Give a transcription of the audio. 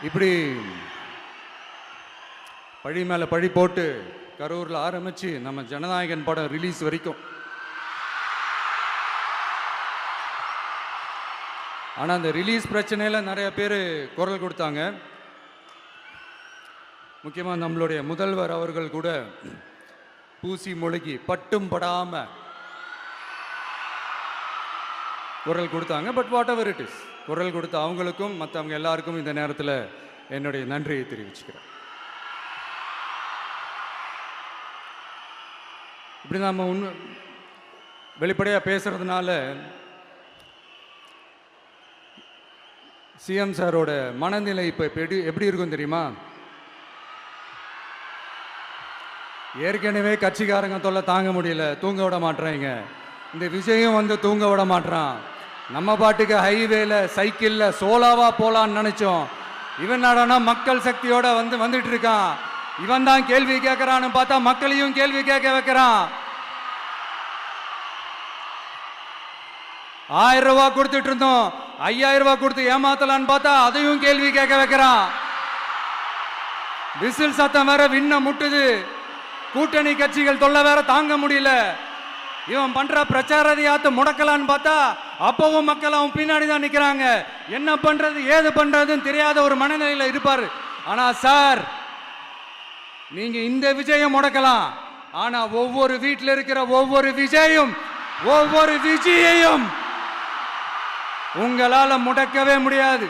இப்படி பழி மேல பழி போட்டு கரூர்ல ஆரம்பிச்சு நம்ம ஜனநாயகன் படம் ரிலீஸ் வரைக்கும். ஆனா அந்த ரிலீஸ் பிரச்சனையில நிறைய பேர் குரல் கொடுத்தாங்க. முக்கியமா நம்மளுடைய முதல்வர் அவர்கள் கூட பூசி முழுகி பட்டும் படாம குரல் கொடுத்தாங்க. But what ever it is, குரல் கொடுத்த அவங்களுக்கும் மற்றவங்க எல்லாருக்கும் இந்த நேரத்தில் என்னுடைய நன்றியை தெரிவிச்சுக்கிறேன். இப்படி நம்ம வெளிப்படையாக பேசுறதுனால சிஎம் சாரோட மனநிலை இப்போ எப்படி இருக்கும் தெரியுமா? ஏற்கனவே கட்சிக்காரங்க தொல்லை தாங்க முடியல, தூங்க விட மாட்டேறாங்க. இந்த விஜயும் வந்து தூங்க விட மாட்டான். நம்ம பாட்டுக்கு ஹைவேல சைக்கிள்ல சோலாவா போலான்னு நினைச்சோம். இவன் நாடானா மக்கள் சக்தியோட வந்துட்டு இருக்கான். இவன் தான் கேள்வி கேட்கறான்னு பார்த்தா மக்களையும் கேள்வி கேட்க வைக்கிறான். 1000 ரூபாய் கொடுத்துட்டு இருந்தோம், 5000 ரூபாய் கொடுத்து ஏமாத்தலான்னு பார்த்தா அதையும் கேள்வி கேட்க வைக்கிறான். விசில் சத்தம் வேற விண்ண முட்டுது. கூட்டணி கட்சிகள் தொல்லை வேற தாங்க முடியல. இவன் பண்ற பிரச்சாரத்தையாத்த முடக்கலான்னு பார்த்தா அப்பவும் மக்கள் அவன் பின்னாடி தான் நிக்கிறாங்க. என்ன பண்றது ஏது பண்றதுன்னு தெரியாத ஒரு மனநிலையில இருப்பாரு. ஆனா சார், நீங்க இந்த விஜயம் முடக்கலாம், ஆனா ஒவ்வொரு வீட்டில் இருக்கிற ஒவ்வொரு விஜயையும் உங்களால முடக்கவே முடியாது.